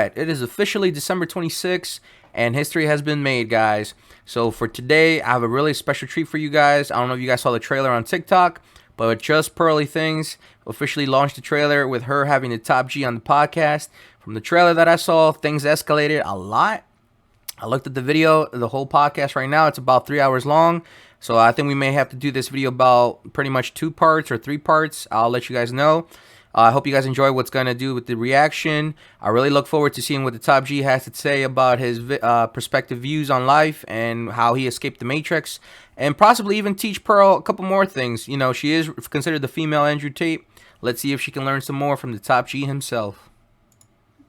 right, it is officially December 26th, and history has been made, guys. So for today, I have a really special treat for you guys. I don't know if you guys saw the trailer on TikTok, but Just Pearly Things officially launched the trailer with her having the top G on the podcast. From the trailer that I saw, things escalated a lot. I looked at the video, the whole podcast right now. It's about 3 hours long. So I think we may have to do this video about pretty much 2 parts or 3 parts. I'll let you guys know. I hope you guys enjoy what's going to do with the reaction. I really look forward to seeing what the Top G has to say about his perspective views on life and how he escaped the Matrix. And possibly even teach Pearl a couple more things. You know, she is considered the female Andrew Tate. Let's see if she can learn some more from the Top G himself.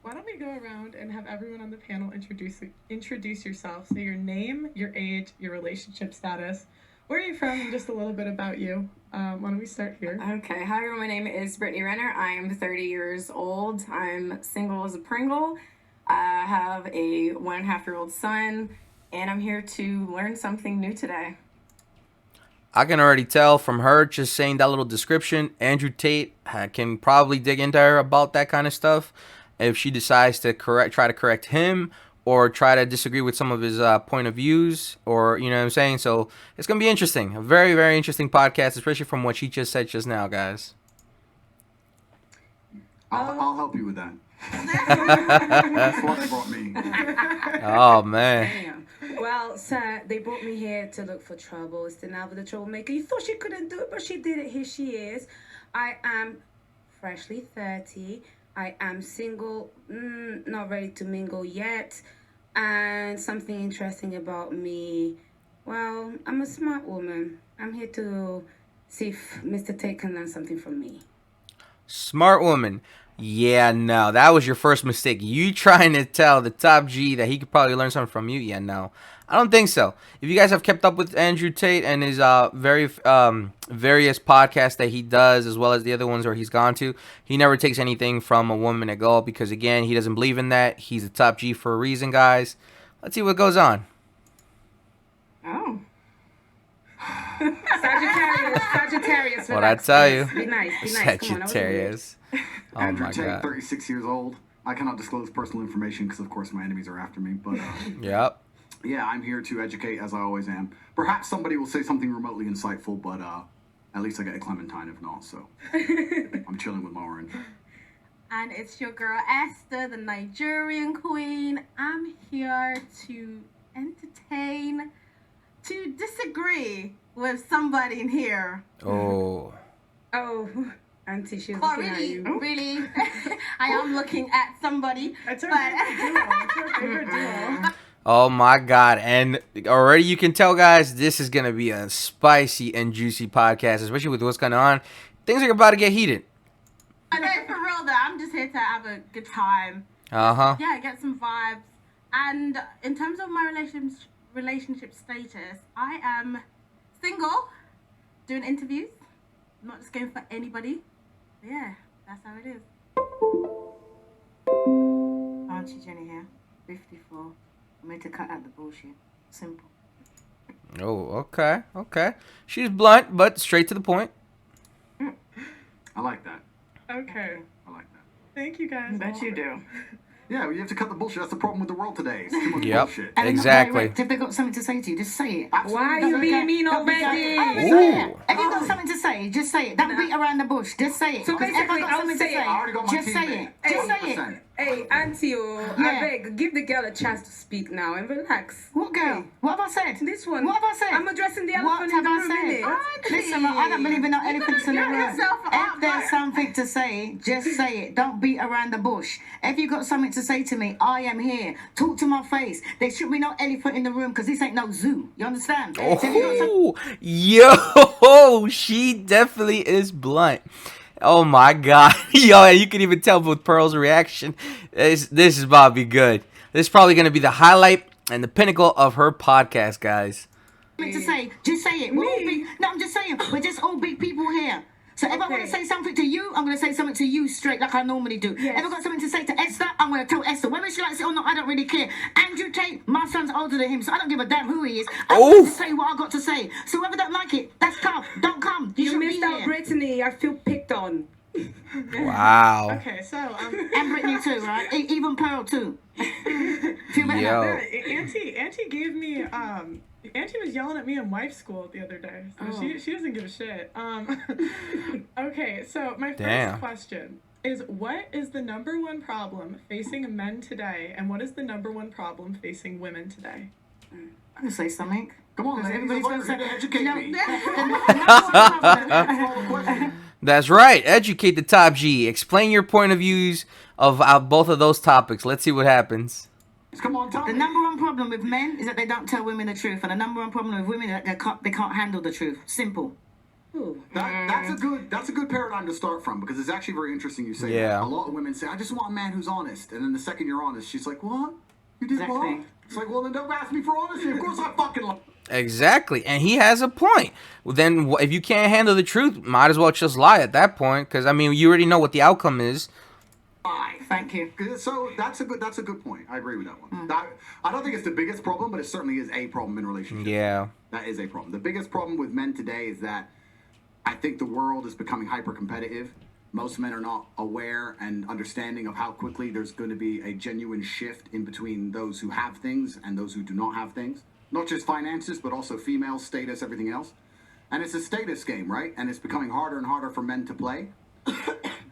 Why don't we go around and have everyone on the panel introduce yourself. So your name, your age, your relationship status, where are you from, and just a little bit about you. Why don't we start here? Okay. Hi, everyone. My name is Brittany Renner. I am 30 years old. I'm single as a Pringle. I have a 1.5-year-old son, and I'm here to learn something new today. I can already tell from her just saying that little description, Andrew Tate can probably dig into her about that kind of stuff. If she decides to try to correct him or try to disagree with some of his point of views, or, you know what I'm saying? So it's going to be interesting. A very, very interesting podcast, especially from what she just said just now, guys. I'll help you with that. That's what brought me. Oh, man. Well, sir, they brought me here to look for trouble. It's the Nalva the troublemaker. You thought she couldn't do it, but she did it. Here she is. I am freshly 30. I am single, not ready to mingle yet. And something interesting about me, well, I'm a smart woman. I'm here to see if Mr. Tate can learn something from me. Smart woman. Yeah, no, that was your first mistake. You trying to tell the Top G that he could probably learn something from you? Yeah, no, I don't think so. If you guys have kept up with Andrew Tate and his various podcasts that he does, as well as the other ones where he's gone to, he never takes anything from a woman at all because, again, he doesn't believe in that. He's a Top G for a reason, guys. Let's see what goes on. Oh. Sagittarius. What I tell you. Be nice. Sagittarius. Oh Andrew my Tate, God. 36 years old. I cannot disclose personal information because, of course, my enemies are after me. But Yep. yeah, I'm here to educate, as I always am. Perhaps somebody will say something remotely insightful, but at least I get a clementine if not. So I'm chilling with my orange. And it's your girl Esther, the Nigerian queen. I'm here to entertain, to disagree with somebody in here. Oh. Oh, Auntie, she's Not looking at really, you. really. I am looking at somebody. It's our favorite duo. Oh my God. And already you can tell, guys, this is going to be a spicy and juicy podcast, especially with what's going on. Things are about to get heated. Okay, for real though, I'm just here to have a good time. Uh-huh. Yeah, get some vibes. And in terms of my relationship status, I am single, doing interviews, not just going for anybody. Yeah, that's how it is. Auntie Jenny here, 54. I'm here to cut out the bullshit. Simple. Oh, okay. Okay. She's blunt, but straight to the point. I like that. Okay. I like that. Thank you, guys. I bet you do. Yeah, you have to cut the bullshit. That's the problem with the world today. It's too much Yep. bullshit. And Exactly. If they've got something to say to you, just say it. Absolutely. Why are you being mean already? Ooh. If you've got something to say, just say it. Don't beat around the bush. Just say it. So Because if basically, I've got I'll something say to it. say, I already got my just say team it. Just say it. 100%. Hey, Auntie, I Yeah. beg, give the girl a chance to speak now and relax. What girl? Hey, What have I said? this one. What have I said? I'm addressing the What elephant in have the I room, said? innit? Listen, I don't believe in no elephants in the get room. yourself out, If there's man. something to say, just say it. Don't beat around the bush. If you've got something to say to me, I am here. Talk to my face. There should be no elephant in the room because this ain't no zoo. You understand? So if you got some- Oh, yo, she definitely is blunt. Oh my God. Yo, you can even tell with Pearl's reaction. This is about to be good. This is probably going to be the highlight and the pinnacle of her podcast, guys. something to say, just say it. We're all big. No, I'm just saying, we're just all big people here. So if I want to say something to you, I'm going to say something to you straight like I normally do. Yes. If I've got something to say to Esther, I'm going to tell Esther. Whether she likes it or not, I don't really care. Andrew Tate, my son's older than him, so I don't give a damn who he is. I'm going to say what I got to say. So whoever don't like it, that's tough. Don't come. You You should be missed out, here. Brittany. I feel picked on. Wow. Okay, so And Brittany too, right? Even Pearl too. Feel better now. Yo. Auntie gave me Auntie was yelling at me in wife school the other day. So Oh. she doesn't give a shit. Okay, so my Damn. first question is, what is the number one problem facing men today, and what is the number one problem facing women today? I'm gonna say something. Come on, Because ladies, everybody's I'm gonna here to say, educate no, me. the number one problem. That's right. Educate the top G. Explain your point of views of both of those topics. Let's see what happens. Come on, tell The me. number one problem with men is that they don't tell women the truth, and the number one problem with women is that they can't handle the truth. Simple. Ooh. That's a good paradigm to start from, because it's actually very interesting you say Yeah. that. A lot of women say, I just want a man who's honest. And then the second you're honest, she's like, what? You did Exactly. what? It's like, well, then don't ask me for honesty. Of course I fucking love. Exactly, and he has a point. Well, then, if you can't handle the truth, might as well just lie at that point, because I mean, you already know what the outcome is. Thank you. So that's a good point. I agree with that one. I don't think it's the biggest problem, but it certainly is a problem in relationships. Yeah. That is a problem. The biggest problem with men today is that I think the world is becoming hyper competitive. Most men are not aware and understanding of how quickly there's going to be a genuine shift in between those who have things and those who do not have things. Not just finances, but also female status, everything else. And it's a status game, right? And it's becoming harder and harder for men to play.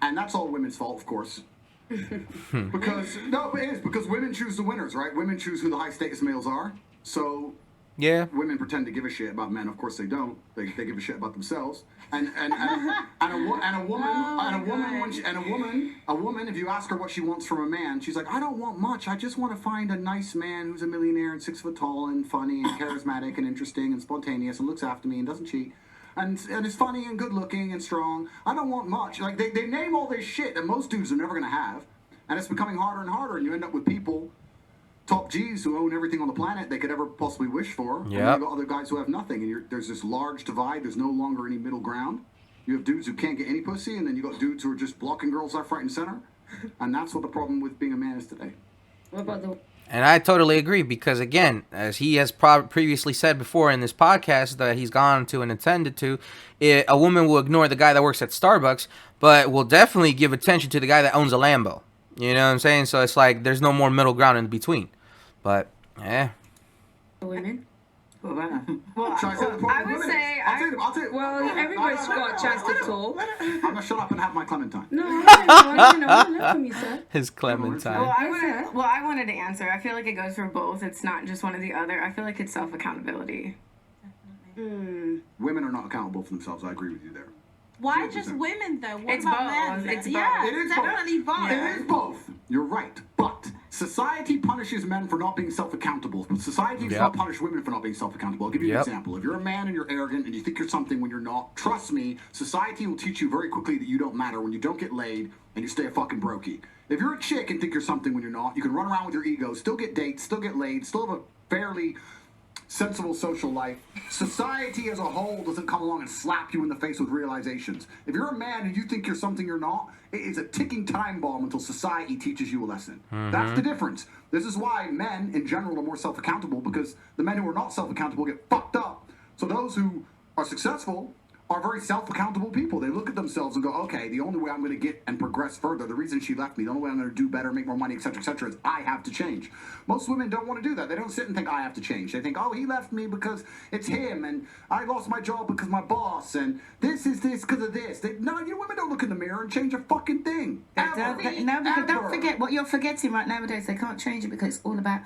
And that's all women's fault, of course. Because women choose the winners, right? Women choose who the high status males are. So Yeah. women pretend to give a shit about men. Of course they don't. They give a shit about themselves. And a woman, if you ask her what she wants from a man, she's like, I don't want much. I just want to find a nice man who's a millionaire and 6 foot tall and funny and charismatic and interesting and spontaneous and looks after me and doesn't cheat. And is funny and good looking and strong. I don't want much. Like they name all this shit that most dudes are never gonna have. And it's becoming harder and harder, and you end up with people, top G's, who own everything on the planet they could ever possibly wish for. And Yep. you've got other guys who have nothing, and there's this large divide. There's no longer any middle ground. You have dudes who can't get any pussy, and then you got dudes who are just blocking girls left, right, and center. And that's what the problem with being a man is today. What about the And I totally agree, because again, as he has previously said before in this podcast that he's gone to and attended to, a woman will ignore the guy that works at Starbucks, but will definitely give attention to the guy that owns a Lambo. You know what I'm saying? So it's like there's no more middle ground in between. But yeah. women? What about that? Should I say the problem I with would women? say I'll tell you. Well, everybody's got a chance to talk. I'm gonna shut up and have my clementine. No, I don't know. I learned from you, sir. His Clementine. Well, Yes, sir. I wanted to answer. I feel like it goes for both. It's not just one or the other. I feel like it's self accountability. Women are not accountable for themselves. I agree with you there. Why just women though? What It's about both. men? It's both. Yeah, It is definitely both. It is both. You're right. But society punishes men for not being self-accountable. But society does Yep. not punish women for not being self-accountable. I'll give you an Yep. example. If you're a man and you're arrogant and you think you're something when you're not, trust me, society will teach you very quickly that you don't matter when you don't get laid and you stay a fucking brokey. If you're a chick and think you're something when you're not, you can run around with your ego, still get dates, still get laid, still have a fairly sensible social life. Society as a whole doesn't come along and slap you in the face with realizations. If you're a man and you think you're something you're not, it is a ticking time bomb until society teaches you a lesson. That's the difference. This is why men in general are more self-accountable, because the men who are not self-accountable get fucked up. So those who are successful are very self-accountable people. They look at themselves and go, okay, the only way I'm going to get and progress further, the reason she left me, the only way I'm going to do better, make more money, etc., is I have to change. Most women don't want to do that. They don't sit and think, I have to change. They think, oh, he left me because it's him, and I lost my job because my boss, and this is this because of this. No, you women don't look in the mirror and change a fucking thing. Don't forget what you're forgetting right nowadays. They can't change it because it's all about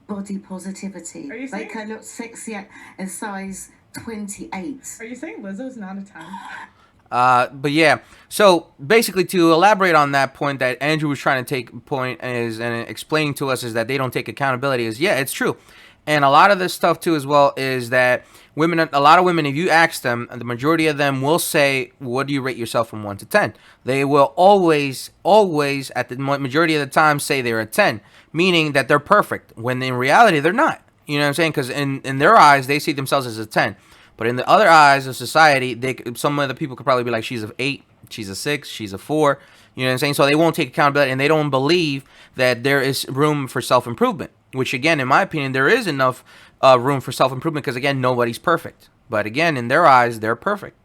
body positivity. Are you They saying- can look sexy in size 28. Are you saying Lizzo's not a 10? But yeah, so basically to elaborate on that point that Andrew was trying to take point is and explaining to us is that they don't take accountability is, yeah, it's true. And a lot of this stuff too as well is that a lot of women, if you ask them, the majority of them will say, what do you rate yourself from 1 to 10? They will always at the majority of the time say they're a 10, meaning that they're perfect, when in reality they're not. You know what I'm saying? Because in their eyes, they see themselves as a 10. But in the other eyes of society, some of the people could probably be like, she's a 8, she's a 6, she's a 4. You know what I'm saying? So they won't take accountability, and they don't believe that there is room for self-improvement. Which, again, in my opinion, there is enough room for self-improvement because, again, nobody's perfect. But, again, in their eyes, they're perfect.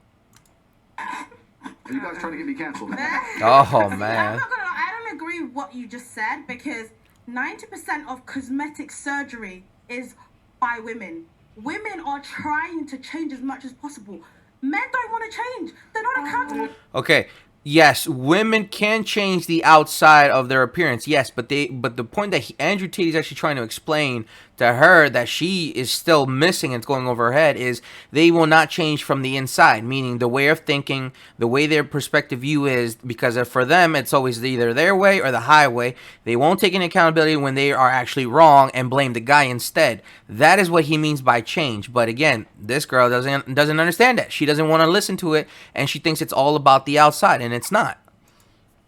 You guys trying to get me canceled? Oh I'm man. not gonna lie, I don't agree with what you just said because 90% of cosmetic surgery is by women. Women are trying to change as much as possible. Men don't want to change. They're not accountable. Okay. Yes, women can change the outside of their appearance. Yes, but the point that Andrew Tate is actually trying to explain to her that she is still missing and it's going over her head is they will not change from the inside, meaning the way of thinking, the way their perspective view is, because for them it's always either their way or the highway. They won't take any accountability when they are actually wrong and blame the guy instead. That is what he means by change. But again, this girl doesn't understand that. She doesn't want to listen to it, and she thinks it's all about the outside, and it's not.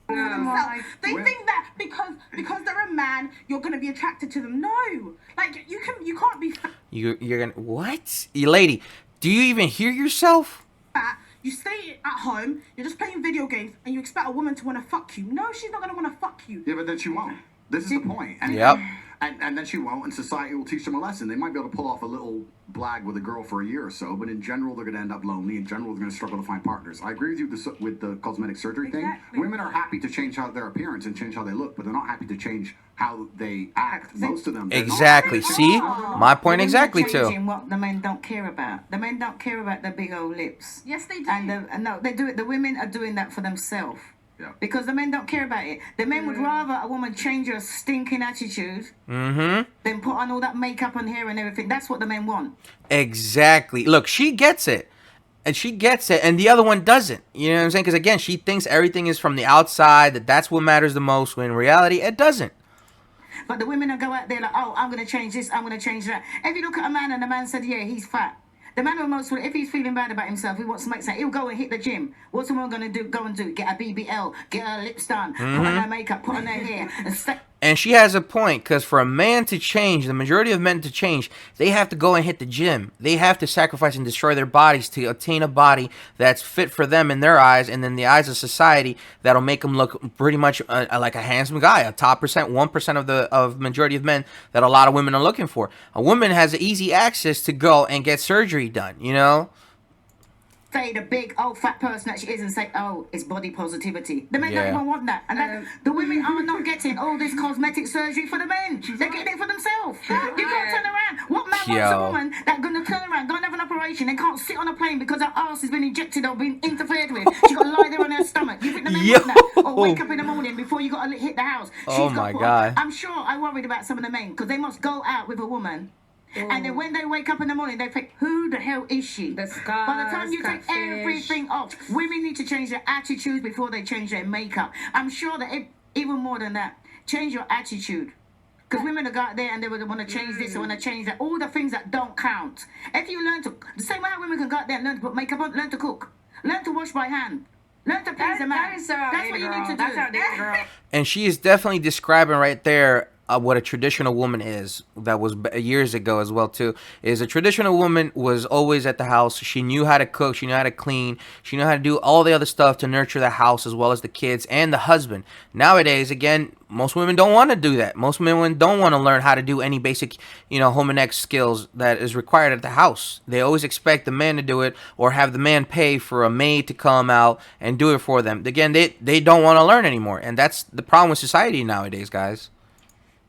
Themselves. They think that because they're a man, you're gonna be attracted to them. No, like you can't be You're gonna what? You lady, do you even hear yourself? fat. You stay at home. You're just playing video games, and you expect a woman to want to fuck you. No, she's not gonna want to fuck you. Yeah, but then she won't. This is the point. And, Yep. And then she won't, and society will teach them a lesson. They might be able to pull off a little blag with a girl for a year or so, but in general, they're going to end up lonely. In general, they're going to struggle to find partners. I agree with you with the cosmetic surgery thing. Exactly. Women are happy to change their appearance and change how they look, but they're not happy to change how they act. Most of them. they're not Exactly. happy to See, change. my point The women exactly are too. changing what the men don't care about. The men don't care about the big old lips. Yes, they do. And no, they do it. The women are doing that for themselves. Yeah. Because the men don't care about it. The men would rather a woman change her stinking attitude than put on all that makeup and hair and everything. That's what the men want. Exactly. Look, she gets it. And she gets it, and the other one doesn't. You know what I'm saying? Because again, she thinks everything is from the outside, that's what matters the most, when in reality, it doesn't. But the women will go out there like, oh, I'm going to change this, I'm going to change that. If you look at a man and the man said, yeah, he's fat. The man will most, if he's feeling bad about himself, he wants to make something, he'll go and hit the gym. What's the woman going to do? Go and do? Get a BBL, get her lips done, put on her makeup, put on her hair, and stay. And she has a point, because for a man to change, the majority of men to change, they have to go and hit the gym. They have to sacrifice and destroy their bodies to attain a body that's fit for them in their eyes, and in the eyes of society, that'll make them look pretty much like a handsome guy, a top 1% of majority of men that a lot of women are looking for. A woman has easy access to go and get surgery done, you know? Say the big old fat person that she is and say, oh, it's body positivity. The men Yeah. don't even want that. And the women are not getting all this cosmetic surgery for the men. They're getting it for themselves. You can't turn around. What man wants Yo. a woman that's going to turn around, go and have an operation and can't sit on a plane because her ass has been injected or been interfered with? She's got to lie there on her stomach. You think the men Yo. want that? Or wake up in the morning before you got to hit the house. Oh She's got my to put God. on- I'm sure I worried about some of the men because they must go out with a woman. And then when they wake up in the morning, they think, who the hell is she? The scars, By the time you take catfish. everything off, women need to change their attitude before they change their makeup. I'm sure that even more than that, change your attitude. Because women will go out there and they would want to change this, they want to change that. All the things that don't count. If you learn to, the same way how women can go out there and learn to put makeup on, learn to cook, learn to wash by hand, learn to please a man. That is so That's outdated, what you girl. need to do. That's outdated, girl. And she is definitely describing right there what a traditional woman is. That was years ago as well too. Is a traditional woman was always at the house. She knew how to cook. She knew how to clean. She knew how to do all the other stuff to nurture the house as well as the kids and the husband. Nowadays, again, most women don't want to do that. Most women don't want to learn how to do any basic, home and ec skills that is required at the house. They always expect the man to do it or have the man pay for a maid to come out and do it for them. Again, they don't want to learn anymore, and that's the problem with society nowadays, guys.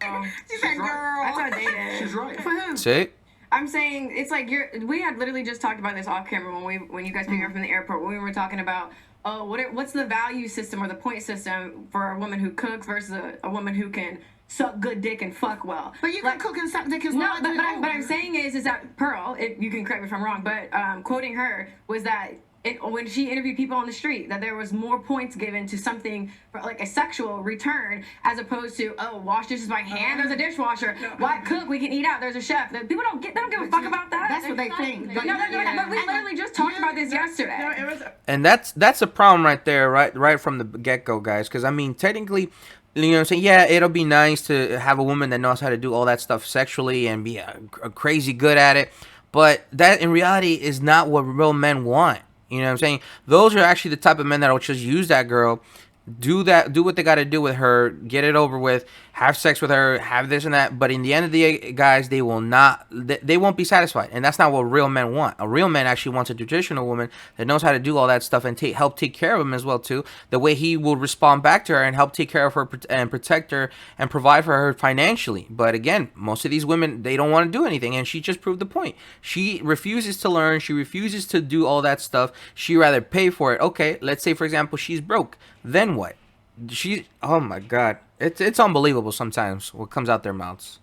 She said, girl. That's outdated. She's right. For who? See? I'm saying it's like we had literally just talked about this off camera when you guys picked up from the airport when we were talking about what's the value system or the point system for a woman who cooks versus a woman who can suck good dick and fuck well. But you can cook and suck dick as No, well. but what I'm saying is that Pearl, you can correct me if I'm wrong, but quoting her was that when she interviewed people on the street, that there was more points given to something for like a sexual return as opposed to wash dishes by hand. There's a dishwasher. Why cook? We can eat out. There's a chef. People don't give a fuck about that. That's what they think. No, but we literally just talked about this yesterday. No, it was And that's a problem right there, right from the get-go, guys. Because, I mean, technically, you know what I'm saying? Yeah, it'll be nice to have a woman that knows how to do all that stuff sexually and be a crazy good at it. But that, in reality, is not what real men want. You know what I'm saying? Those are actually the type of men that will just use that girl, do what they got to do with her, get it over with, have sex with her, have this and that, but in the end of the day, guys, they will not, they won't be satisfied, and that's not what real men want. A real man actually wants a traditional woman that knows how to do all that stuff and help take care of him as well too. The way he will respond back to her and help take care of her and protect her and provide for her financially. But again, most of these women, they don't want to do anything, and she just proved the point. She refuses to learn. She refuses to do all that stuff. She rather pay for it. Okay, let's say for example she's broke. Then what? Oh my god, it's unbelievable sometimes what comes out their mouths.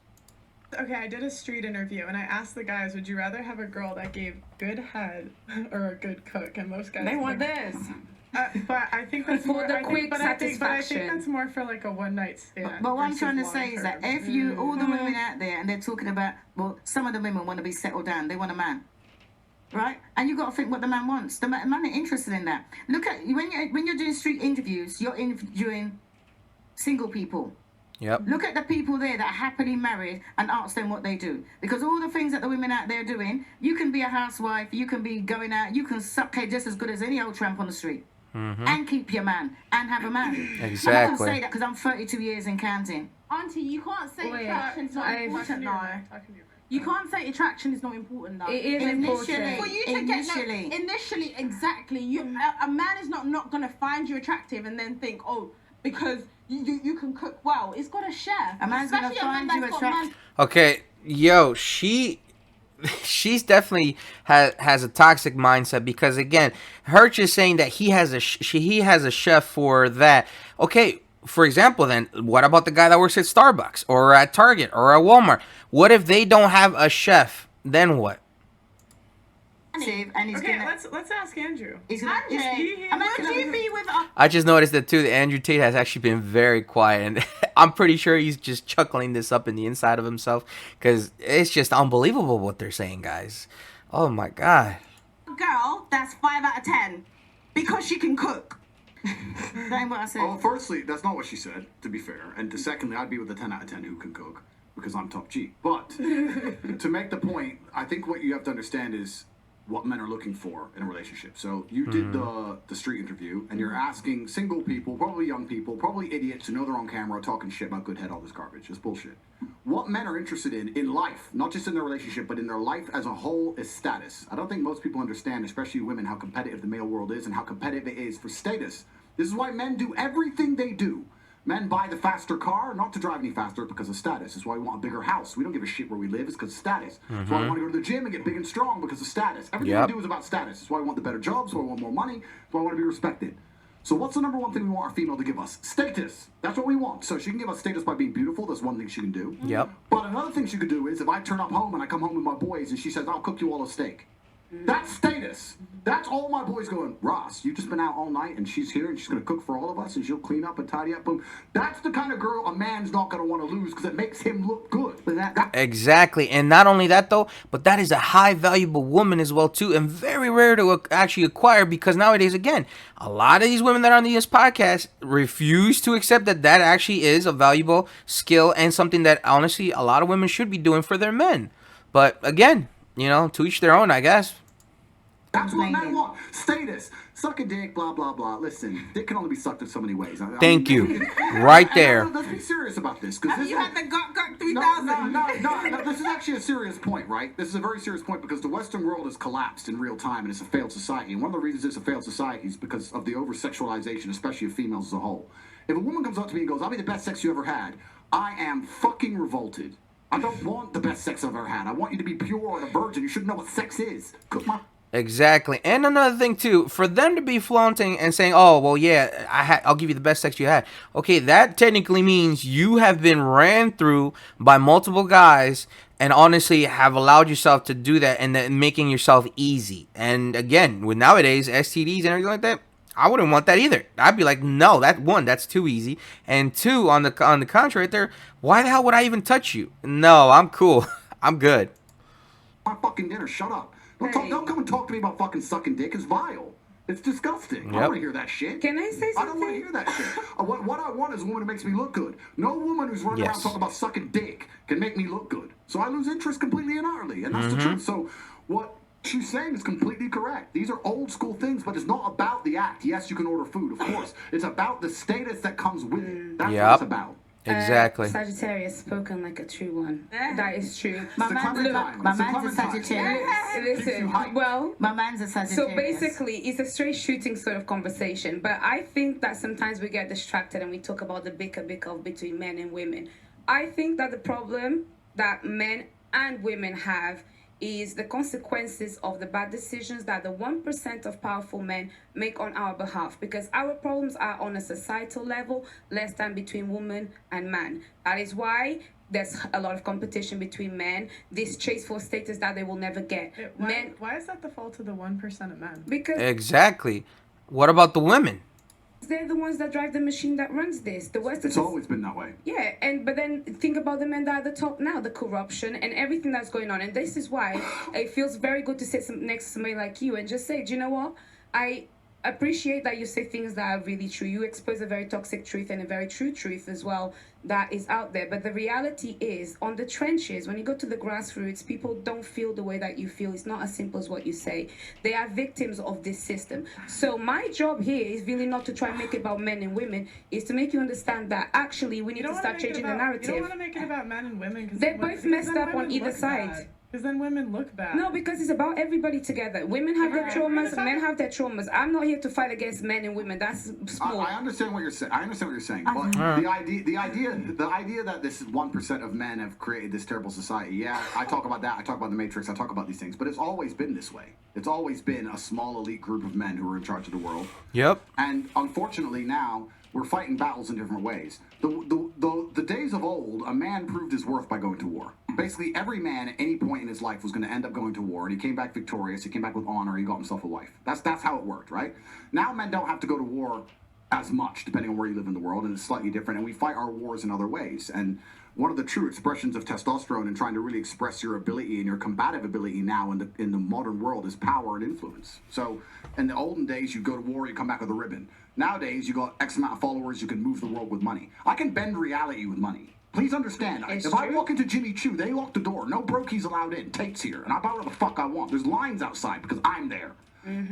Okay, I did a street interview and I asked the guys, would you rather have a girl that gave good head or a good cook? And most guys They want this. But I think that's For more the I think, quick but I think satisfaction. that's more for like a one night stand. But what I'm versus trying to say is that long-term. if you, all the women out there, and they're talking about, well, some of the women want to be settled down. They want a man. Right? And you've got to think what the man wants. The man ain't interested in that. Look at, when you're doing street interviews, you're interviewing single people. Yep. Look at the people there that are happily married and ask them what they do. Because all the things that the women out there are doing, you can be a housewife, you can be going out, you can suck head just as good as any old tramp on the street. And keep your man and have a man. Exactly. And I can say that because I'm 32 years in counting. Auntie, you can't say Wait, attraction's not important though. You can't say attraction is not important though. It is important. For you to initially, exactly. A man is not gonna find you attractive and then think, oh, because you can cook well. It's got a chef. A man's gonna Especially a man find you that's got attractive. Okay, yo, she's definitely has a toxic mindset, because again, her just saying that he has a chef for that. Okay, for example, then what about the guy that works at Starbucks or at Target or at Walmart? What if they don't have a chef? Then what? And he's Okay, gonna, let's ask Andrew. he's gonna, Angie, would you be with I just noticed that too. That Andrew Tate has actually been very quiet, and I'm pretty sure he's just chuckling this up in the inside of himself, because it's just unbelievable what they're saying, guys. Oh my god. a girl that's 5 out of 10 because she can cook? that ain't what I said. Oh, firstly, that's not what she said, to be fair. And secondly, I'd be with a 10 out of 10 who can cook, because I'm top G. But to make the point, I think what you have to understand is what men are looking for in a relationship. So you did the street interview, and you're asking single people, probably young people, probably idiots who know they're on camera talking shit about good head, all this garbage. It's bullshit. What men are interested in life, not just in their relationship, but in their life as a whole, is status. I don't think most people understand, especially women, how competitive the male world is and how competitive it is for status. This is why men do everything they do. Men buy the faster car, not to drive any faster, because of status. That's why we want a bigger house. We don't give a shit where we live. It's because of status. That's why I want to go to the gym and get big and strong, because of status. Everything we do is about status. That's why I want the better job. That's why I want more money. That's why I want to be respected. So what's the number one thing we want our female to give us? Status. That's what we want. So she can give us status by being beautiful. That's one thing she can do. Yep. But another thing she could do is if I turn up home and I come home with my boys and she says, I'll cook you all a steak. That's status. That's all my boys going, Ross, you've just been out all night and she's here and she's going to cook for all of us and she'll clean up and tidy up. Boom. That's the kind of girl a man's not going to want to lose, because it makes him look good. But Exactly. And not only that though, but that is a high valuable woman as well too, and very rare to actually acquire, because nowadays, again, a lot of these women that are on this podcast refuse to accept that actually is a valuable skill and something that honestly a lot of women should be doing for their men. But again, to each their own, I guess. That's what men want. Status. Suck a dick, blah, blah, blah. Listen, dick can only be sucked in so many ways. Thank you. Right there. Let's be serious about this. Have you had the Gok 3000? No, this is actually a serious point, right? This is a very serious point, because the Western world has collapsed in real time and it's a failed society. And one of the reasons it's a failed society is because of the over-sexualization, especially of females as a whole. If a woman comes up to me and goes, I'll be the best sex you ever had, I am fucking revolted. I don't want the best sex I've ever had. I want you to be pure and a virgin. You should know what sex is. Cook my... Exactly. And another thing too, for them to be flaunting and saying, oh, well, yeah, I'll give you the best sex you had. Okay, that technically means you have been ran through by multiple guys and honestly have allowed yourself to do that, and then making yourself easy. And again, with nowadays STDs and everything like that, I wouldn't want that either. I'd be like, no, that's too easy. And two, on the contrary right there, why the hell would I even touch you? No, I'm cool. I'm good. My fucking dinner, shut up. Don't come and talk to me about fucking sucking dick. It's vile. It's disgusting. I don't want to hear that shit. Can I say something? I don't want to hear that shit. What I want is a woman who makes me look good. No woman who's running around talking about sucking dick can make me look good. So I lose interest completely and utterly. And that's the truth. So what she's saying is completely correct. These are old school things, but it's not about the act. Yes, you can order food, of course. It's about the status that comes with it. That's what it's about. Exactly. Sagittarius spoken like a true one. That is true. My It's a man's Clementine. my It's a man's a Clementine. Sagittarius. Listen, well, My man's a Sagittarius. so basically, it's a straight shooting sort of conversation. But I think that sometimes we get distracted and we talk about the bicker between men and women. I think that the problem that men and women have is the consequences of the bad decisions that the 1% of powerful men make on our behalf, because our problems are on a societal level less than between woman and man. That is why there's a lot of competition between men, this chase for status that they will never get. Why is that the fault of the 1% of men? Because Exactly. What about the women? they're the ones that drive the machine that runs this. The West It's is always been that way. yeah, but then think about the men that are at the top now, the corruption and everything that's going on. And this is why it feels very good to sit next to somebody like you and just say, do you know what? I appreciate that you say things that are really true. You expose a very toxic truth and a very true truth as well that is out there. But the reality is, on the trenches, when you go to the grassroots, people don't feel the way that you feel. It's not as simple as what you say. They are victims of this system. So my job here is really not to try and make it about men and women, is to make you understand that actually we need to start changing the narrative. You don't want to make it about men and women because They're both messed up on either side. Because then women look bad. No, because it's about everybody together. Women have their traumas, men have their traumas. I'm not here to fight against men and women. That's small. I understand what you're saying. But the idea that this 1% of men have created this terrible society. Yeah, I talk about that. I talk about the Matrix. I talk about these things. But it's always been this way. It's always been a small elite group of men who are in charge of the world. Yep. And unfortunately now we're fighting battles in different ways. The days of old, a man proved his worth by going to war. Basically, every man at any point in his life was going to end up going to war, and he came back victorious. He came back with honor. He got himself a wife. That's how it worked, right? Now men don't have to go to war as much, depending on where you live in the world, and it's slightly different. And we fight our wars in other ways. And one of the true expressions of testosterone and trying to really express your ability and your combative ability now in the modern world is power and influence. So in the olden days, you go to war, you come back with a ribbon. Nowadays, you got X amount of followers, you can move the world with money. I can bend reality with money. Please understand, if I walk into Jimmy Choo, they lock the door. No brokies allowed in. Tate's here. And I buy whatever the fuck I want. There's lines outside because I'm there.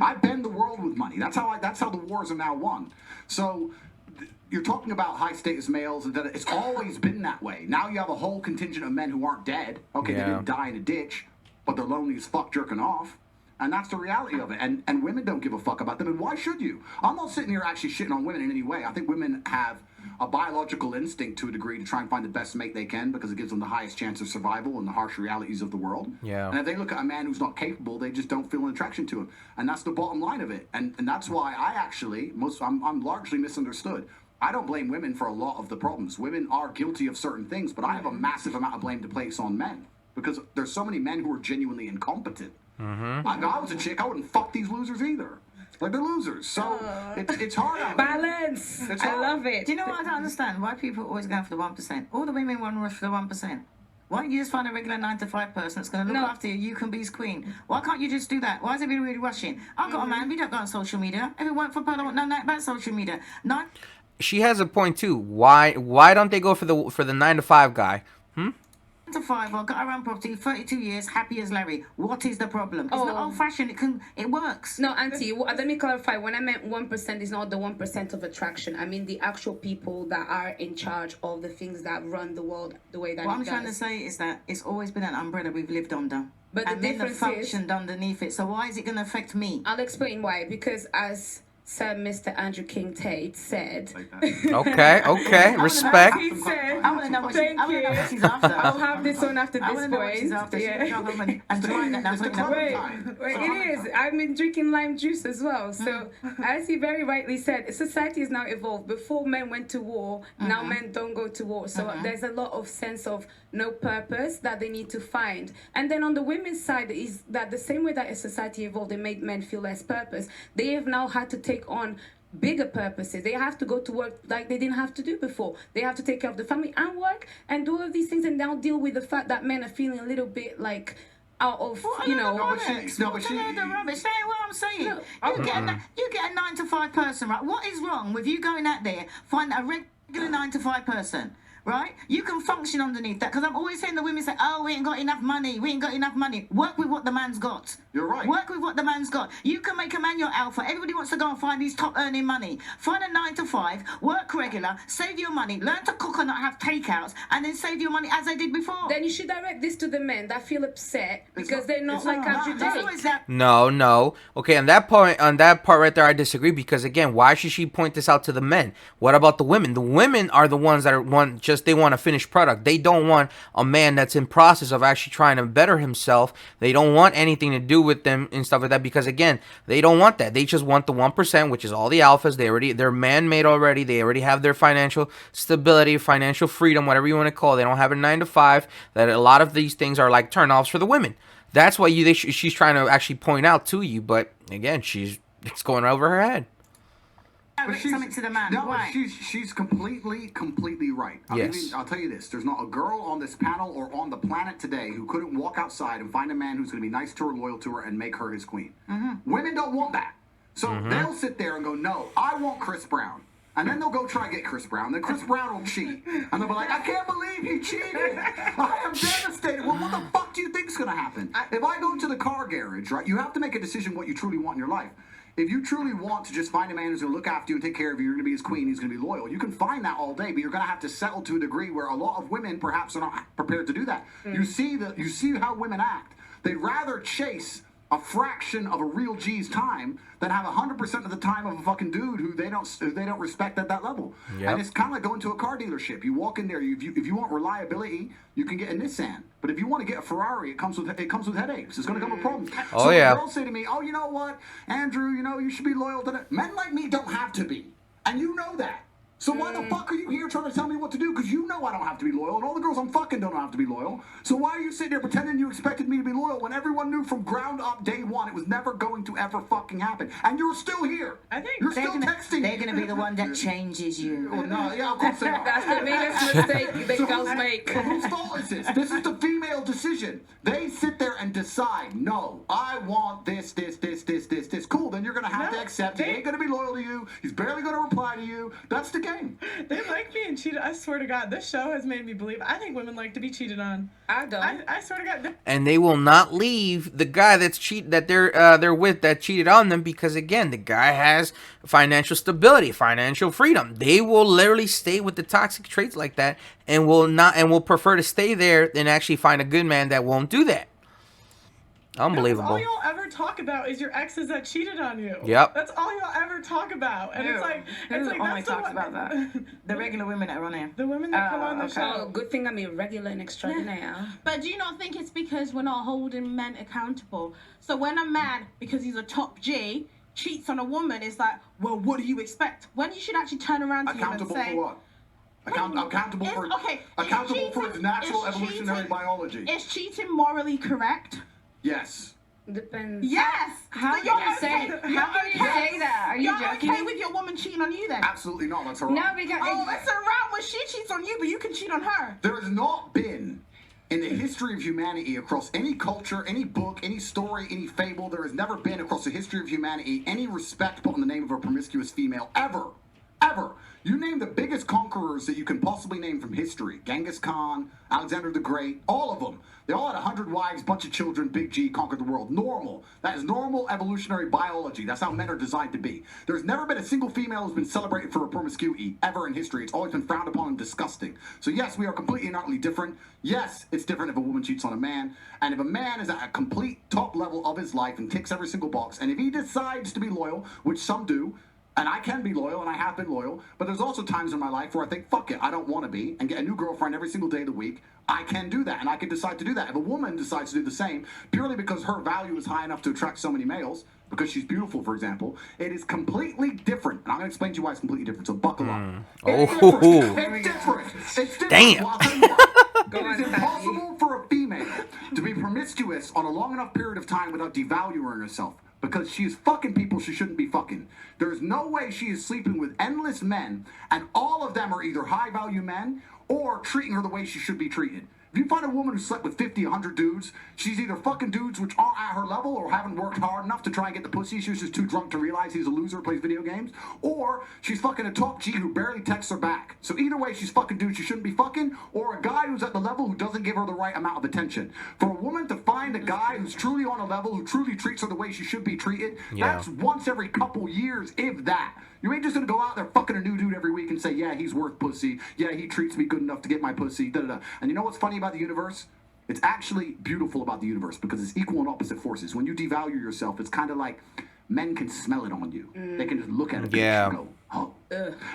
I bend the world with money. That's how the wars are now won. So you're talking about high status males, and it's always been that way. Now you have a whole contingent of men who aren't dead. Okay, they didn't die in a ditch, but they're lonely as fuck jerking off. And that's the reality of it. And women don't give a fuck about them. And why should you? I'm not sitting here actually shitting on women in any way. I think women have a biological instinct to a degree to try and find the best mate they can because it gives them the highest chance of survival in the harsh realities of the world. Yeah. And if they look at a man who's not capable, they just don't feel an attraction to him. And that's the bottom line of it. And that's why I'm largely misunderstood. I don't blame women for a lot of the problems. Women are guilty of certain things, but I have a massive amount of blame to place on men because there's so many men who are genuinely incompetent. If I was a chick, I wouldn't fuck these losers either. Like, they're losers. So it's hard out there. Balance. It's I hard. love it. Do you know what I don't understand? Why people always go for the 1%? All the women want to rush for the 1%. Why don't you just find a regular 9-to-5 person that's going to look after you? You can be his queen. Why can't you just do that? Why is everybody really rushing? I've got a man. We don't go on social media. If it weren't for Pearl, I wouldn't know nothing about social media. Not. She has a point too. Why don't they go for the 9-to-5 guy? 9-to-5, or got our own property, 32 years, happy as Larry. What is the problem? It's not old-fashioned. It works. No, Auntie, let me clarify. When I meant 1% is not the 1% of attraction. I mean the actual people that are in charge of the things that run the world the way that What it I'm does. trying to say is that it's always been an umbrella we've lived under. But the and men have difference functioned underneath it. So why is it going to affect me? I'll explain why. Because as Sir Mr. Andrew King Tate said... Okay, respect. He said... I want to know what Thank you. she's after. I'll have this on after I this want to know what she's point. after. Yeah. She's going to go home and try that. That's what Wait, it is. I've been drinking lime juice as well. So, as he very rightly said, society is now evolved. Before men went to war, now men don't go to war. So there's a lot of sense of no purpose that they need to find. And then on the women's side is that the same way that a society evolved, it made men feel less purpose. They have now had to take on bigger purposes. They have to go to work like they didn't have to do before. They have to take care of the family and work and do all of these things and now deal with the fact that men are feeling a little bit like out of, you know. The rubbish. That ain't what I'm saying. You get a 9-to-5 person, right? What is wrong with you going out there, find a regular 9-to-5 person? right? You can function underneath that, because I'm always saying the women say, oh, we ain't got enough money, we ain't got enough money. Work with what the man's got. You're right. Work with what the man's got. You can make a man your alpha. Everybody wants to go and find these top earning money. Find a 9 to 5, work regular, save your money, learn to cook and not have takeouts, and then save your money as I did before. Then you should direct this to the men that feel upset because they're not like average dates. No. Okay, on that part right there, I disagree, because again, why should she point this out to the men? What about the women? The women are the ones that they want a finished product. They don't want a man that's in process of actually trying to better himself. They don't want anything to do with them and stuff like that, because again, they don't want that. They just want the 1%, which is all the alphas. They're man-made already. They already have their financial stability, financial freedom, whatever you want to call it. They don't have a 9 to 5. That a lot of these things are like turnoffs for the women. That's why she's trying to actually point out to you, but again, it's going over her head. Something to the man. No, Why? she's completely right. I'll tell you this: there's not a girl on this panel or on the planet today who couldn't walk outside and find a man who's going to be nice to her, loyal to her, and make her his queen. Women don't want that, so they'll sit there and go, "No, I want Chris Brown." And then they'll go try to get Chris Brown. Then Chris Brown will cheat. And they'll be like, I can't believe he cheated. I am devastated. Well, what the fuck do you think's going to happen? If I go to the car garage, right, you have to make a decision what you truly want in your life. If you truly want to just find a man who's going to look after you and take care of you, you're going to be his queen, he's going to be loyal, you can find that all day, but you're going to have to settle to a degree where a lot of women perhaps are not prepared to do that. You see how women act. They'd rather chase a fraction of a real G's time than have 100% of the time of a fucking dude who they don't respect at that level. Yep. And it's kind of like going to a car dealership. You walk in there, if you want reliability, you can get a Nissan. But if you want to get a Ferrari, it comes with headaches. It's going to come with problems. Oh, so yeah. girls say to me, oh, you know what, Andrew, you should be loyal to that. Men like me don't have to be. And you know that. So why the fuck are you here trying to tell me what to do? Because you know I don't have to be loyal, and all the girls I'm fucking don't have to be loyal. So why are you sitting there pretending you expected me to be loyal when everyone knew from ground up day one it was never going to ever fucking happen? And you're still here. I think you're still texting. They're going to be the one that changes you. Oh, no, yeah, of course they are. That's the biggest mistake they girls make. Whose fault is this? This is the female decision. They sit there and decide, no, I want this. Cool, then you're going to have to accept he ain't going to be loyal to you. He's barely going to reply to you. That's the game. They like being cheated. I swear to God, this show has made me believe. I think women like to be cheated on. I don't. I swear to God. And they will not leave the guy they're with that cheated on them, because again, the guy has financial stability, financial freedom. They will literally stay with the toxic traits like that and will prefer to stay there than actually find a good man that won't do that. Unbelievable. All y'all ever talk about is your exes that cheated on you. Yep. That's all y'all ever talk about. And Who? it's like only that's talks about that? The regular women that are on here. The women that come on the show. Oh, good thing I'm irregular and extraordinaire. But do you not think it's because we're not holding men accountable? So when a man, because he's a top G, cheats on a woman, it's like, well, what do you expect? When you should actually turn around to him and Accountable say, for what? Accountable for its natural evolutionary biology. Is cheating morally correct? Yes. Depends. Yes. How So can you say that? Are you You're joking? okay with your woman cheating on you then? Absolutely not. That's wrong. No, because Oh, it's around when she cheats on you, but you can cheat on her. There has not been, in the history of humanity, across any culture, any book, any story, any fable, there has never been across the history of humanity any respect put on the name of a promiscuous female, ever. Ever. You name the biggest conquerors that you can possibly name from history. Genghis Khan, Alexander the Great, all of them. They all had 100 wives, bunch of children, big G, conquered the world. Normal. That is normal evolutionary biology. That's how men are designed to be. There's never been a single female who's been celebrated for her promiscuity ever in history. It's always been frowned upon and disgusting. So yes, we are completely and utterly different. Yes, it's different if a woman cheats on a man. And if a man is at a complete top level of his life and ticks every single box, and if he decides to be loyal, which some do, and I can be loyal, and I have been loyal, but there's also times in my life where I think, fuck it, I don't want to be, and get a new girlfriend every single day of the week. I can do that, and I can decide to do that. If a woman decides to do the same, purely because her value is high enough to attract so many males, because she's beautiful, for example, it is completely different. And I'm going to explain to you why it's completely different, so buckle up. It's different. It's different. Damn. Well, I'll tell you what. It is impossible for a female to be promiscuous on a long enough period of time without devaluing herself. Because she is fucking people she shouldn't be fucking. There's no way she is sleeping with endless men, and all of them are either high-value men or treating her the way she should be treated. If you find a woman who slept with 50, 100 dudes, she's either fucking dudes which aren't at her level or haven't worked hard enough to try and get the pussy. She was just too drunk to realize he's a loser, plays video games. Or she's fucking a top G who barely texts her back. So either way, she's fucking dudes she shouldn't be fucking, or a guy who's at the level who doesn't give her the right amount of attention. For a woman to find a guy who's truly on a level, who truly treats her the way she should be treated, that's once every couple years, if that. You ain't just gonna go out there fucking a new dude every week and say, yeah, he's worth pussy. Yeah, he treats me good enough to get my pussy. Da, da, da. And you know what's funny about the universe? It's actually beautiful about the universe because it's equal and opposite forces. When you devalue yourself, it's kind of like men can smell it on you. They can just look at it and go, oh.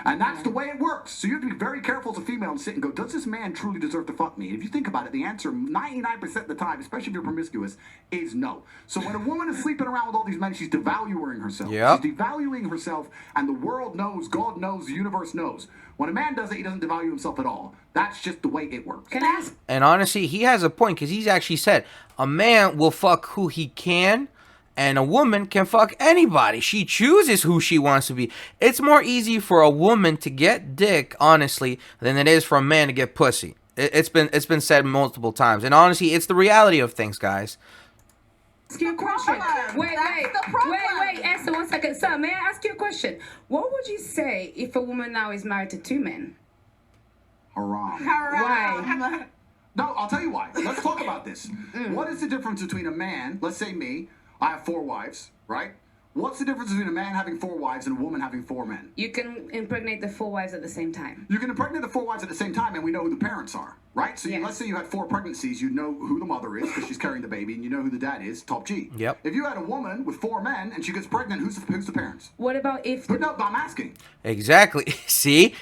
And that's the way it works. So you have to be very careful as a female and sit and go, does this man truly deserve to fuck me? And if you think about it, the answer 99% of the time, especially if you're promiscuous, is no. So when a woman is sleeping around with all these men, she's devaluing herself. She's devaluing herself, and the world knows, God knows, the universe knows. When a man does it, he doesn't devalue himself at all. That's just the way it works. Can I ask? And honestly, he has a point because he's actually said a man will fuck who he can. And a woman can fuck anybody. She chooses who she wants to be. It's more easy for a woman to get dick, honestly, than it is for a man to get pussy. It's been said multiple times. And honestly, it's the reality of things, guys. Ask you a question. Wait, Esther, 1 second. Sir, may I ask you a question? What would you say if a woman now is married to 2 men? Haram. Why? No, I'll tell you why. Let's talk about this. What is the difference between a man, let's say me, I have 4 wives, right? What's the difference between a man having 4 wives and a woman having 4 men? You can impregnate the 4 wives at the same time. You can impregnate the 4 wives at the same time, and we know who the parents are, right? So let's say you had 4 pregnancies, you know who the mother is because she's carrying the baby, and you know who the dad is, top G. Yep. If you had a woman with 4 men and she gets pregnant, who's the parents? What about if? But no, I'm asking. Exactly. See?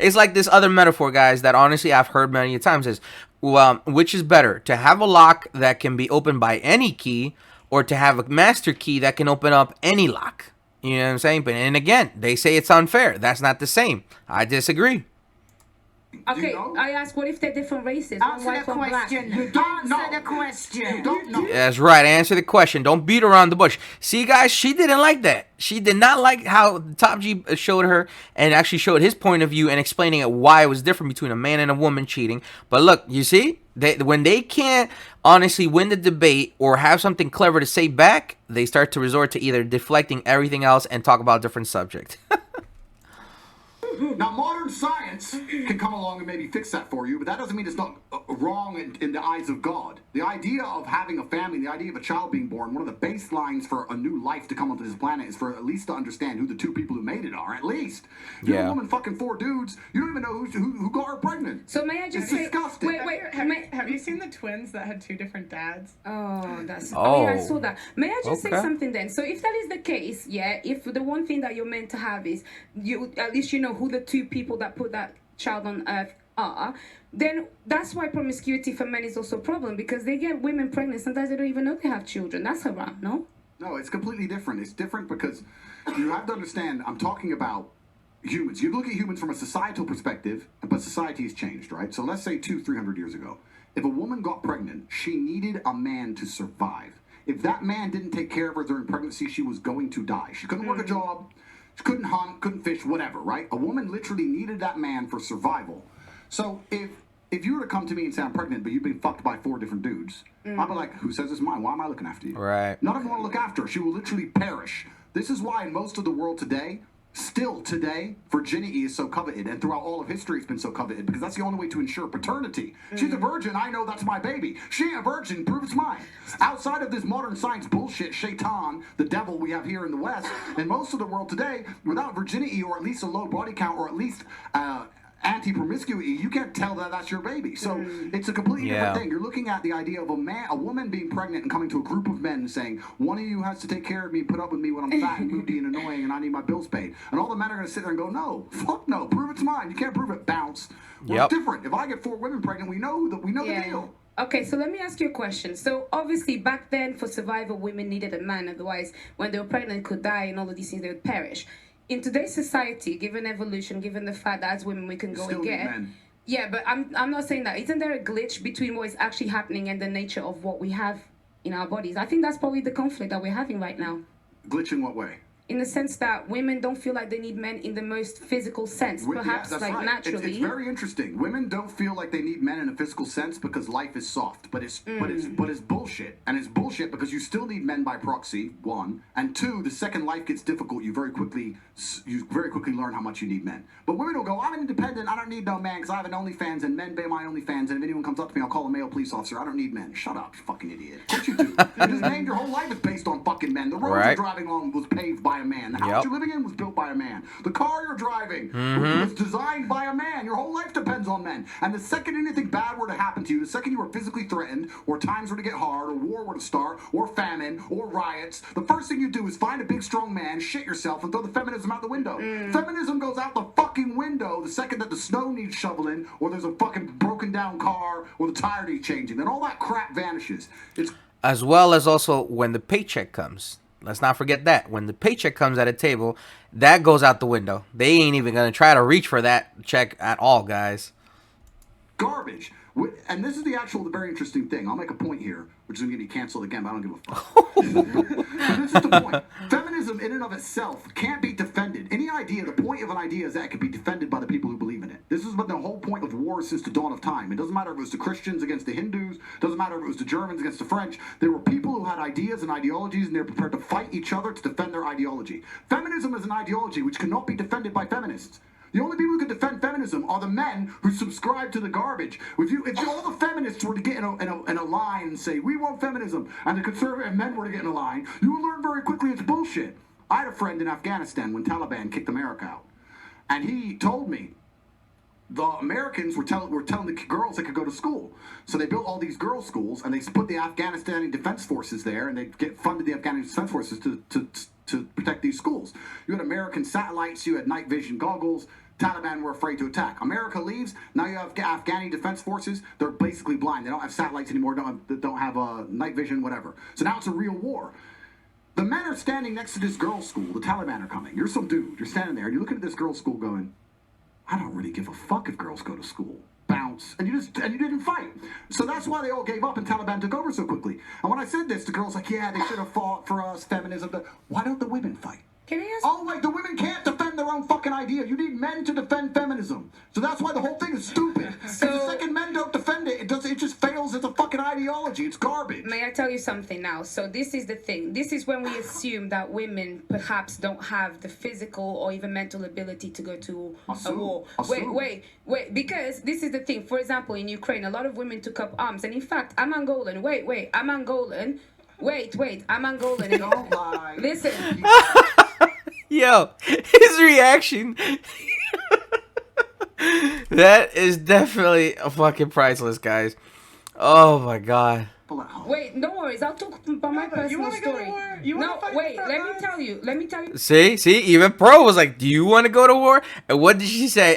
It's like this other metaphor, guys, that honestly I've heard many times is, well, which is better, to have a lock that can be opened by any key, or to have a master key that can open up any lock? You know what I'm saying? But and again, they say it's unfair. That's not the same. I disagree. Okay, You know? I ask, what if they're different races? One Answer white, the one black? question. You don't know. Answer the question. You don't know. That's right. Answer the question. Don't beat around the bush. See, guys, she didn't like that. She did not like how Top G showed her and actually showed his point of view and explaining it why it was different between a man and a woman cheating. But look, you see, when they can't honestly win the debate or have something clever to say back, they start to resort to either deflecting everything else and talk about a different subject. Now, modern science can come along and maybe fix that for you, but that doesn't mean it's not wrong in the eyes of God. The idea of having a family, the idea of a child being born, one of the baselines for a new life to come onto this planet is for at least to understand who the 2 people who made it are. At least. You're a woman fucking 4 dudes, you don't even know who got her pregnant. So may I just It's say? disgusting. Wait. Have you seen the twins that had 2 different dads? Oh, that's. Oh. Yeah, I saw that. May I just say Okay. something then? So if that is the case, if the one thing that you're meant to have is you, at least you know who the 2 people that put that child on earth are, then that's why promiscuity for men is also a problem, because they get women pregnant. Sometimes they don't even know they have children. That's haram, no? No, it's completely different. It's different because you have to understand, I'm talking about humans. You look at humans from a societal perspective, but society has changed, right? So let's say 200-300 years ago. If a woman got pregnant, she needed a man to survive. If that man didn't take care of her during pregnancy, she was going to die. She couldn't work a job. She couldn't hunt, couldn't fish, whatever, right? A woman literally needed that man for survival. So if you were to come to me and say I'm pregnant, but you've been fucked by 4 different dudes, I'd be like, who says it's mine? Why am I looking after you? Right. None of them want to look after her. She will literally perish. This is why in most of the world today, still today, virginity is so coveted, and throughout all of history it's been so coveted, because that's the only way to ensure paternity. She's a virgin, I know that's my baby. She ain't a virgin, prove it's mine. Outside of this modern science bullshit, Shaitan, the devil we have here in the West, in most of the world today, without virginity or at least a low body count or at least anti-promiscuity, you can't tell that that's your baby. So it's a completely different thing. You're looking at the idea of a woman being pregnant and coming to a group of men and saying, one of you has to take care of me, put up with me when I'm fat and moody and annoying and I need my bills paid. And all the men are going to sit there and go, no, fuck no, prove it's mine. You can't prove it, bounce. Well, it's different. If I get 4 women pregnant, we know the deal. Okay, so let me ask you a question. So obviously back then for survival, women needed a man. Otherwise, when they were pregnant, could die and all of these things, they would perish. In today's society, given evolution, given the fact that as women we can go Still and get, men. yeah, but I'm not saying that. Isn't there a glitch between what is actually happening and the nature of what we have in our bodies? I think that's probably the conflict that we're having right now. Glitch in what way? in the sense that women don't feel like they need men in the most physical sense, perhaps that's like right. naturally. It's very interesting. Women don't feel like they need men in a physical sense because life is soft, but it's bullshit, and it's bullshit because you still need men by proxy. One, and two, the second life gets difficult, you very quickly learn how much you need men. But women will go, I'm independent, I don't need no man because I have an OnlyFans and men pay my OnlyFans, and if anyone comes up to me, I'll call a male police officer. I don't need men. Shut up, you fucking idiot. What you do? You just named your whole life is based on fucking men. The road you're driving on was paved by a man. The house you're living in was built by a man. The car you're driving was designed by a man. Your whole life depends on men. And the second anything bad were to happen to you, the second you were physically threatened, or times were to get hard, or war were to start, or famine, or riots, the first thing you do is find a big strong man, shit yourself, and throw the feminism out the window. Feminism goes out the fucking window the second that the snow needs shoveling, or there's a fucking broken down car, or the tire needs changing. Then all that crap vanishes. It's as well as also when the paycheck comes. Let's not forget that. When the paycheck comes at a table, that goes out the window. They ain't even going to try to reach for that check at all, guys. Garbage. And this is the very interesting thing. I'll make a point here, which is going to get me canceled again, but I don't give a fuck. This is the point. Feminism in and of itself can't be defended. The point of an idea is that it can be defended by the people who believe in it. This is what the whole point of war since the dawn of time. It doesn't matter if it was the Christians against the Hindus. It doesn't matter if it was the Germans against the French. There were people who had ideas and ideologies, and they were prepared to fight each other to defend their ideology. Feminism is an ideology which cannot be defended by feminists. The only people who can defend feminism are the men who subscribe to the garbage. If all the feminists were to get in a line and say, we want feminism, and the conservative men were to get in a line, you will learn very quickly it's bullshit. I had a friend in Afghanistan when Taliban kicked America out. And he told me the Americans were telling the girls they could go to school. So they built all these girls' schools, and they put the Afghanistani Defense Forces there, and they funded the Afghanistan Defense Forces to protect these schools. You had American satellites, you had night vision goggles. Taliban were afraid to attack. America leaves. Now you have Afghani Defense Forces. They're basically blind. They don't have satellites anymore. Don't have night vision, whatever. So now it's a real war. The men are standing next to this girls' school. The Taliban are coming. You're some dude. You're standing there, and you're looking at this girls' school going, I don't really give a fuck if girls go to school. Bounce. And you didn't fight. So that's why they all gave up and Taliban took over so quickly. And when I said this, the girls like, yeah, they should have fought for us, feminism. But why don't the women fight? Can I ask? Oh, the women can't defend their own fucking idea. You need men to defend feminism. So that's why the whole thing is stupid. So the second men don't defend it, it just fails as a fucking ideology. It's garbage. May I tell you something now? So this is the thing. This is when we assume that women perhaps don't have the physical or even mental ability to go to a war. Wait. Because this is the thing. For example, in Ukraine, a lot of women took up arms. And in fact, I'm Angolan. Wait, I'm Angolan. Wait, I'm Angolan. Don't lie. Listen. Yo, his reaction. That is definitely fucking priceless, guys. Oh my god. Wait, no worries. I'll talk about my personal story. Let me tell you. See, even Pro was like, "Do you want to go to war?" And what did she say?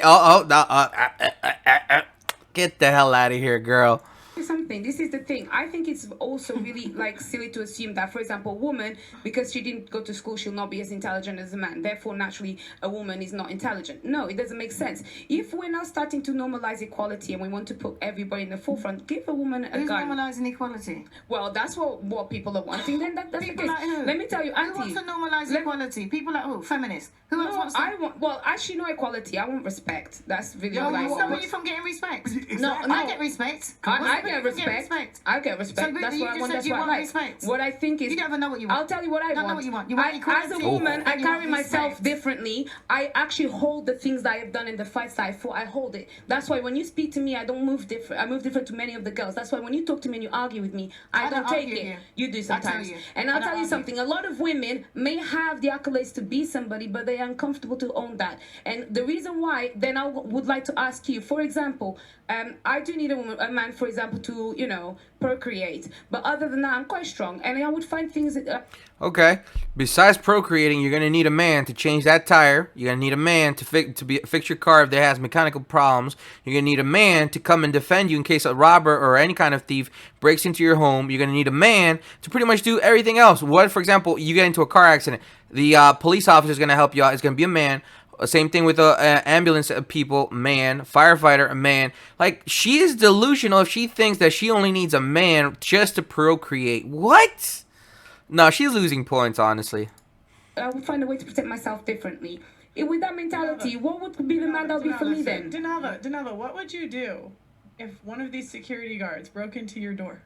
Get the hell out of here, girl. Something. This is the thing. I think it's also really silly to assume that, for example, a woman, because she didn't go to school, she'll not be as intelligent as a man. Therefore, naturally, a woman is not intelligent. No, it doesn't make sense. If we're now starting to normalize equality and we want to put everybody in the forefront, give a woman a Who's gun. normalizing equality? Well, that's what people are wanting. Then that's the case. Like who? Let me tell you, Auntie. Who wants to normalize equality? People like who? Feminists. Who else wants to? Well, actually, no equality. I want respect. That's really what I What's want. stopping you from getting respect? No, I get respect. I get respect. I get respect. So, that's you what I just want. said That's you what I want like. respect. What I think is, You don't even know what you want. I'll tell you what I don't want. know what you want. You want equality. As a woman, I and you carry want myself respect. differently. I actually hold the things that I have done in the fights that I fought. I hold it. That's why when you speak to me, I don't move different. I move different to many of the girls. That's why when you talk to me and you argue with me, I don't take argue it. you. You do sometimes. And I'll I don't tell you argue. something. A lot of women may have the accolades to be somebody, but they are uncomfortable to own that. And the reason why, then I would like to ask you, for example, I do need a man, for example, to, procreate. But other than that, I'm quite strong. And I would find things that... Okay. Besides procreating, you're gonna need a man to change that tire. You're gonna need a man to fix your car if there has mechanical problems. You're gonna need a man to come and defend you in case a robber or any kind of thief breaks into your home. You're gonna need a man to pretty much do everything else. What, for example, you get into a car accident, the police officer is gonna help you out. It's gonna be a man. Same thing with ambulance people, man. Firefighter, a man. Like, she is delusional if she thinks that she only needs a man just to procreate. What? No, she's losing points, honestly. I would find a way to protect myself differently. With that mentality, what would be the man that would be for me then? Denava, what would you do if one of these security guards broke into your door?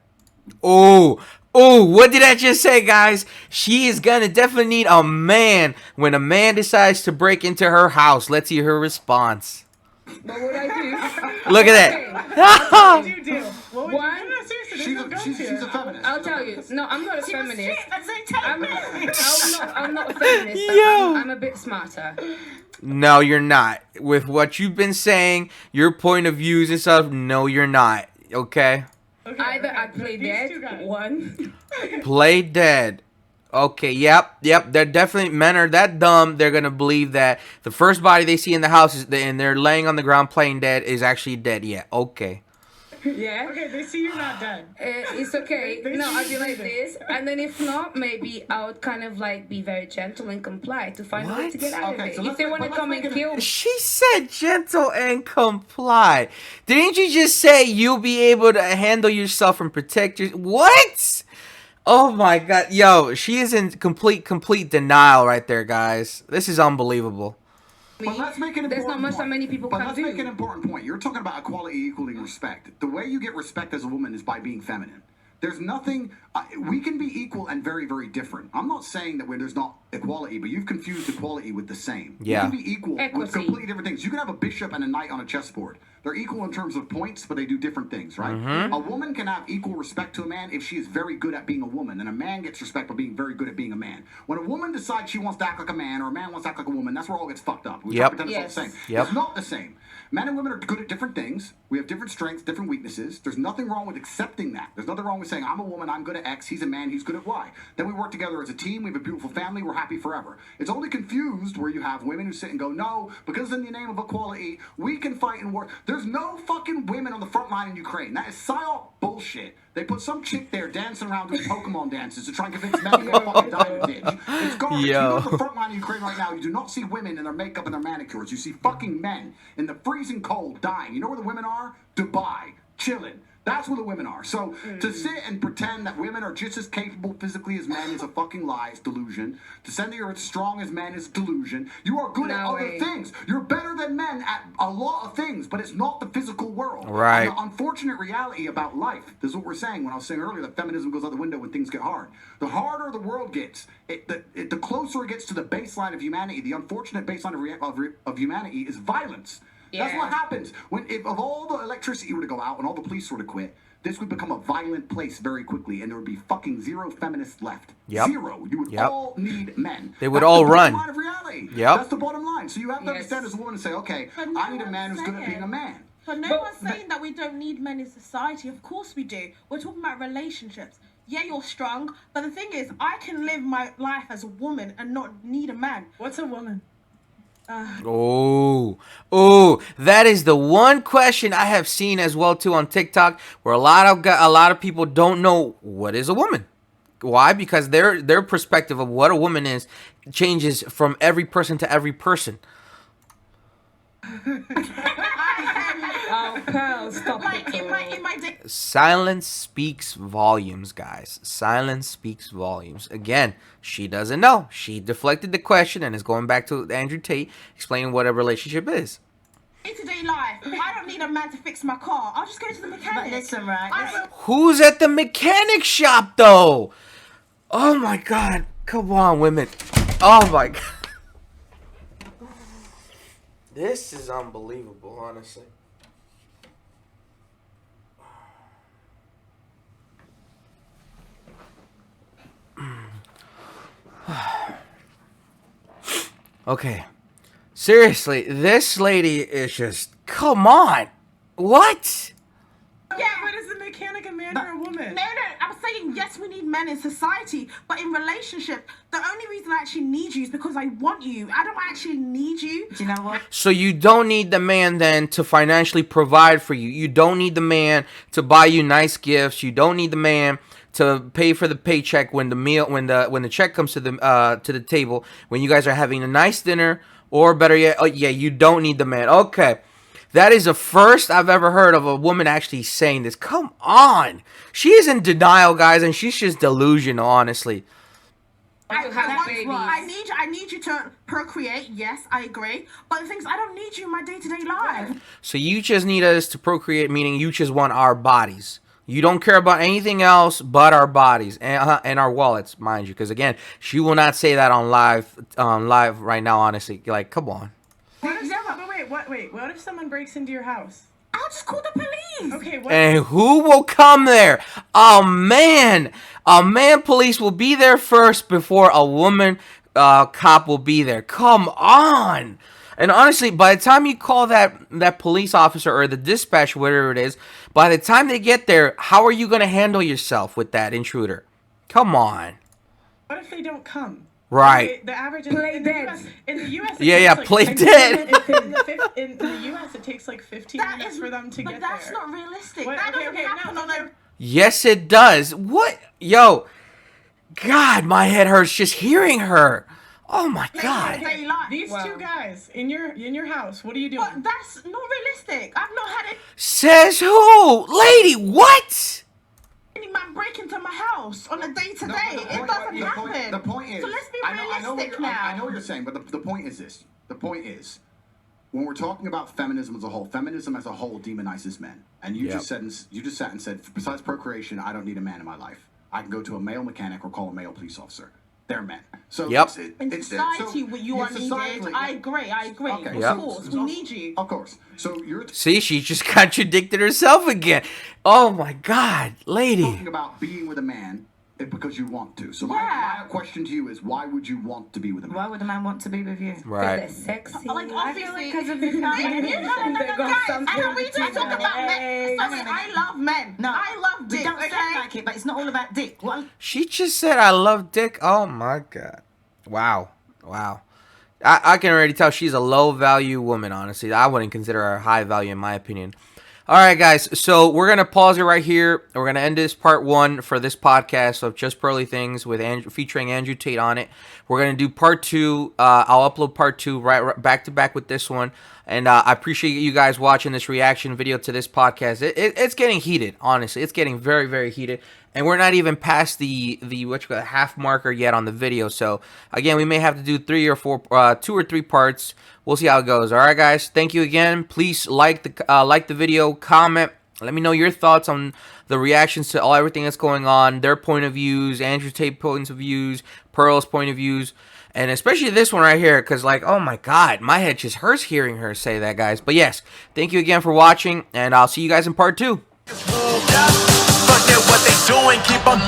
Oh, what did I just say, guys? She is gonna definitely need a man when a man decides to break into her house. Let's hear her response. What would I do? Look at that. What would you do? What would One, you do? No, seriously, there's She's no guns here. a feminist. I'll tell you. No, I'm not a feminist. I'm I'm not a feminist. Yo. I'm a bit smarter. No, you're not. With what you've been saying, your point of views and stuff, no, you're not. Okay? Okay, Either I play these two dead, guys. one. Play dead. Okay, yep. They're definitely, men are that dumb, they're gonna believe that the first body they see in the house and they're laying on the ground playing dead is actually dead. Yeah, okay. Yeah. Okay, they see you're not dead. It's okay. They No, see I'd be you like leaving. this, and then if not, maybe I would kind of like be very gentle and comply to find a way to get out Okay, of so it. If they want to come and kill me, She said gentle and comply. Didn't you just say you'll be able to handle yourself and protect your... What? Oh my god. Yo, she is in complete denial right there, guys. This is unbelievable. But let's make an there's not important much that point. many people But can let's make an do. important point. You're talking about equality equaling respect. The way you get respect as a woman is by being feminine. There's nothing. We can be equal and very, very different. I'm not saying that where there's not equality, but you've confused equality with the same. Yeah. You can be equal with Equity. completely different things. You can have a bishop and a knight on a chessboard. They're equal in terms of points, but they do different things, right? A woman can have equal respect to a man if she is very good at being a woman, and a man gets respect for being very good at being a man. When a woman decides she wants to act like a man, or a man wants to act like a woman, that's where all gets fucked up. We try to Yep. pretend it's all the Yes. same. Yep. It's not the same. Men and women are good at different things. We have different strengths, different weaknesses. There's nothing wrong with accepting that. There's nothing wrong with saying, I'm a woman, I'm good at X, he's a man, he's good at Y. Then we work together as a team, we have a beautiful family, we're happy forever. It's only confused where you have women who sit and go, no, because in the name of equality, we can fight and work. There's no fucking women on the front line in Ukraine. That is psyop bullshit. They put some chick there dancing around doing Pokemon dances to try and convince men to go fucking die in a ditch. It's garbage. You Yo. go to the front line of Ukraine right now, you do not see women in their makeup and their manicures. You see fucking men in the freezing cold dying. You know where the women are? Dubai, chilling. That's where the women are. So to sit and pretend that women are just as capable physically as men is a fucking lie. It's delusion. To say that you're as strong as men is delusion. You are good at No other way. things. You're better than men at a lot of things, but it's not the physical world. Right. And the unfortunate reality about life, this is what we're saying when I was saying earlier that feminism goes out the window when things get hard. The harder the world gets, the closer it gets to the baseline of humanity. The unfortunate baseline of humanity is violence. That's Yeah. what happens when if all the electricity were to go out and all the police were to quit, this would become a violent place very quickly, and there would be fucking zero feminists left. Yep. Zero. You would Yep. all need men. They would That's all the bottom run. line of reality. Yep. That's the bottom line. So you have to Yes. understand as a woman and say, okay, But no I need a one's man who's good at being a saying- man. But no But- one's saying that we don't need men in society. Of course we do. We're talking about relationships. Yeah, you're strong, but the thing is, I can live my life as a woman and not need a man. What's a woman? Oh, that is the one question I have seen as well too on TikTok, where a lot of people don't know what is a woman. Why? Because their perspective of what a woman is changes from every person to every person. Oh, Pearl, stop Like it. in my day. Silence speaks volumes, guys. Silence speaks volumes. Again, she doesn't know. She deflected the question and is going back to Andrew Tate explaining what a relationship is. Day-to-day life, I don't need a man to fix my car. I'll just go to the mechanic. But listen, right, I listen. will- Who's at the mechanic shop though? Oh my god. Come on, women. Oh my god. This is unbelievable, honestly. Okay. Seriously, this lady is just, come on. What? Yeah, but is the mechanic a man or a woman? No, I'm saying yes, we need men in society, but in relationship, the only reason I actually need you is because I want you. I don't actually need you. Do you know what? So you don't need the man then to financially provide for you. You don't need the man to buy you nice gifts. You don't need the man to pay for the paycheck when the check comes to the table, when you guys are having a nice dinner, or better yet, oh yeah, you don't need the man. Okay. That is the first I've ever heard of a woman actually saying this. Come on. She is in denial, guys, and she's just delusional, honestly. I need you to procreate. Yes, I agree. But the thing is, I don't need you in my day-to-day life. So you just need us to procreate, meaning you just want our bodies. You don't care about anything else but our bodies and our wallets, mind you. Because again, she will not say that on live right now. Honestly, like, come on. What if someone breaks into your house? I'll just call the police. Okay. And who will come there? A man police will be there first before a woman cop will be there. Come on. And honestly, by the time you call that police officer or the dispatch, whatever it is, by the time they get there, how are you going to handle yourself with that intruder? Come on. What if they don't come? Right. The average in the US. Play dead. In the US, it takes like 15 minutes for them to get there. But that's not realistic. What? That doesn't happen on a... Yes, it does. What? Yo, God, my head hurts just hearing her. Oh my God. These two guys in your house. What are you doing? But that's not realistic. I've not had Says who? Lady, what? any man break into my house on a day-to-day. It doesn't happen. The point is, so let's be I realistic know what you're saying, but the point is this. The point is, when we're talking about feminism as a whole demonizes men. And you just sat and said, besides procreation, I don't need a man in my life. I can go to a male mechanic or call a male police officer. They're men. So in society, you are needed. I agree. Okay. Of course, we need you. Of course. So you're See, she just contradicted herself again. Oh my God, lady. talking about being with a man because you want to. So my question to you is, why would you want to be with a man? Why would a man want to be with you? Right. They're sexy. Like, obviously, because of the guys, and we do talk about men. Sorry, I love men. No, I love dick. We don't sound Okay. like it, but it's not all about dick. What? She just said, I love dick. Oh my God. Wow. I can already tell she's a low value woman, honestly. I wouldn't consider her high value in my opinion. All right, guys. So we're going to pause it right here. We're going to end this part 1 for this podcast of Just Pearly Things with featuring Andrew Tate on it. We're going to do part 2. I'll upload part 2 right back to back with this one. And I appreciate you guys watching this reaction video to this podcast. It's getting heated, honestly. It's getting very, very heated. And we're not even past the half marker yet on the video. So, again, we may have to do 2 or 3 parts. We'll see how it goes. All right, guys. Thank you again. Please like the video, comment. Let me know your thoughts on the reactions to everything that's going on, their point of views, Andrew Tate points of views, Pearl's point of views, and especially this one right here, because, like, oh my God, my head just hurts hearing her say that, guys. But yes, thank you again for watching, and I'll see you guys in part 2. Forget what they doing, keep on